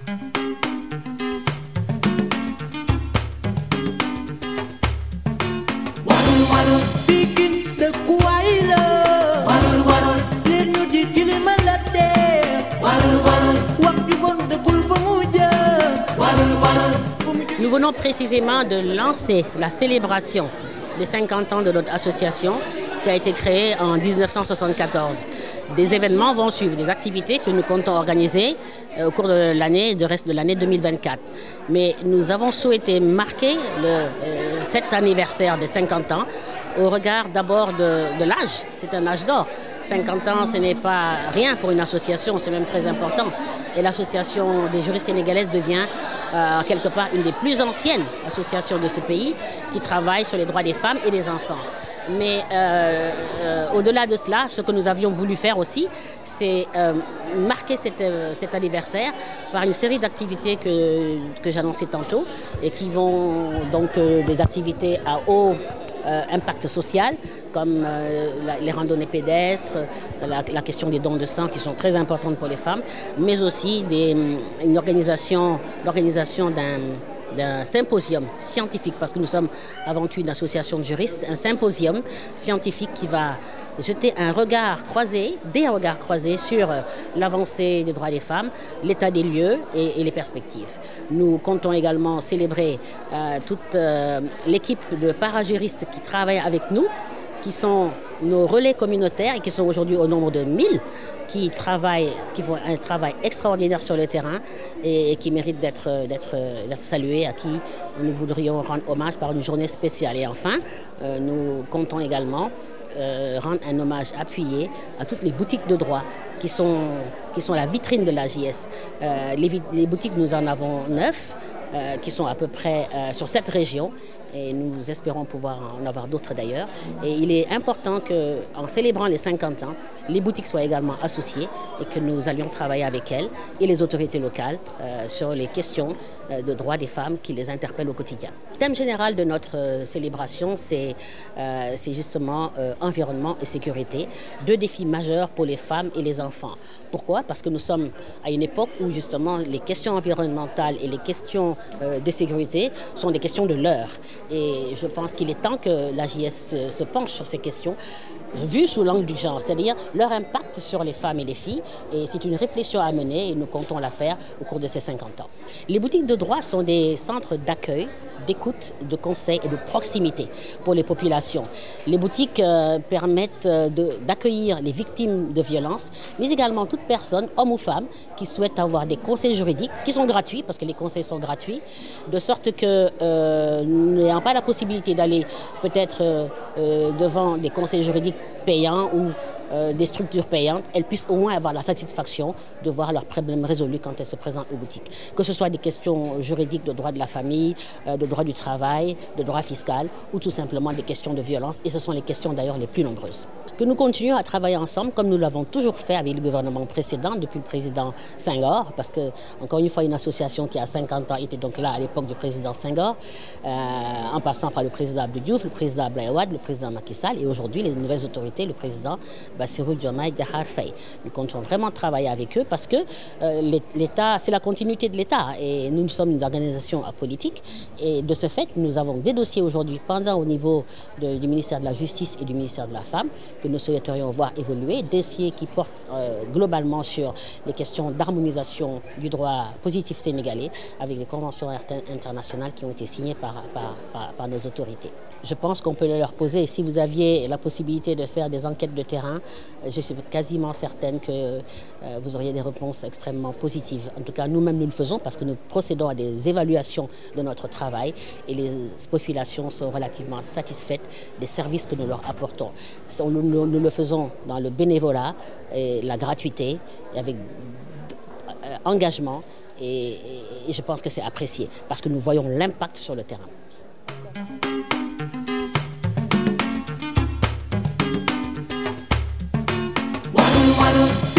Nous venons précisément de lancer la célébration des 50 ans de notre association qui a été créée en 1974. Des événements vont suivre, des activités que nous comptons organiser au cours de l'année, de reste de l'année 2024. Mais nous avons souhaité marquer cet anniversaire des 50 ans au regard d'abord de l'âge. C'est un âge d'or. 50 ans, ce n'est pas rien pour une association, c'est même très important. Et l'association des juristes sénégalaises devient quelque part une des plus anciennes associations de ce pays qui travaille sur les droits des femmes et des enfants. Mais au-delà de cela, ce que nous avions voulu faire aussi, c'est marquer cet anniversaire par une série d'activités que j'annonçais tantôt et qui vont donc des activités à haut impact social, comme les randonnées pédestres, la question des dons de sang qui sont très importantes pour les femmes, mais aussi l'organisation d'un symposium scientifique, parce que nous sommes avant tout une association de juristes, un symposium scientifique qui va jeter des regards croisés sur l'avancée des droits des femmes, l'état des lieux et les perspectives. Nous comptons également célébrer toute l'équipe de parajuristes qui travaillent avec nous, qui sont nos relais communautaires et qui sont aujourd'hui au nombre de 1000, qui font un travail extraordinaire sur le terrain et qui méritent d'être salués, à qui nous voudrions rendre hommage par une journée spéciale. Et enfin, nous comptons également rendre un hommage appuyé à toutes les boutiques de droit qui sont la vitrine de l'AJS. Les boutiques, nous en avons 9 qui sont à peu près sur cette région. Et nous espérons pouvoir en avoir d'autres d'ailleurs. Et il est important qu'en célébrant les 50 ans, les boutiques soient également associées et que nous allions travailler avec elles et les autorités locales sur les questions de droits des femmes qui les interpellent au quotidien. Le thème général de notre célébration, c'est justement environnement et sécurité, 2 défis majeurs pour les femmes et les enfants. Pourquoi? Parce que nous sommes à une époque où justement les questions environnementales et les questions de sécurité sont des questions de l'heure. Et je pense qu'il est temps que l'AJS se penche sur ces questions, vues sous l'angle du genre, c'est-à-dire leur impact sur les femmes et les filles. Et c'est une réflexion à mener et nous comptons la faire au cours de ces 50 ans. Les boutiques de droit sont des centres d'accueil, d'écoute, de conseil et de proximité pour les populations. Les boutiques permettent d'accueillir les victimes de violences, mais également toute personne, homme ou femme, qui souhaite avoir des conseils juridiques qui sont gratuits, parce que les conseils sont gratuits, de sorte que n'ayant pas la possibilité d'aller peut-être devant des conseils juridiques payants ou des structures payantes, elles puissent au moins avoir la satisfaction de voir leurs problèmes résolus quand elles se présentent aux boutiques. Que ce soit des questions juridiques de droit de la famille, de droit du travail, de droit fiscal ou tout simplement des questions de violence. Et ce sont les questions d'ailleurs les plus nombreuses. Que nous continuions à travailler ensemble comme nous l'avons toujours fait avec le gouvernement précédent depuis le président Senghor, parce que, encore une fois, une association qui a 50 ans était donc là à l'époque du président Senghor, en passant par le président Abdou Diouf, le président Abdoulaye Wade, le président Macky Sall et aujourd'hui les nouvelles autorités, le président Bassirou Diomaye Diakhar Faye. Nous comptons vraiment travailler avec eux parce que l'État, c'est la continuité de l'État et nous sommes une organisation apolitique et de ce fait, nous avons des dossiers aujourd'hui pendant au niveau du ministère de la Justice et du ministère de la Femme que nous souhaiterions voir évoluer, dossiers qui portent globalement sur les questions d'harmonisation du droit positif sénégalais avec les conventions internationales qui ont été signées par nos autorités. Je pense qu'on peut leur poser, si vous aviez la possibilité de faire des enquêtes de terrain, je suis quasiment certaine que vous auriez des réponses extrêmement positives. En tout cas, nous-mêmes, nous le faisons parce que nous procédons à des évaluations de notre travail et les populations sont relativement satisfaites des services que nous leur apportons. Nous le faisons dans le bénévolat et la gratuité, et avec engagement et je pense que c'est apprécié parce que nous voyons l'impact sur le terrain. Walu, walu.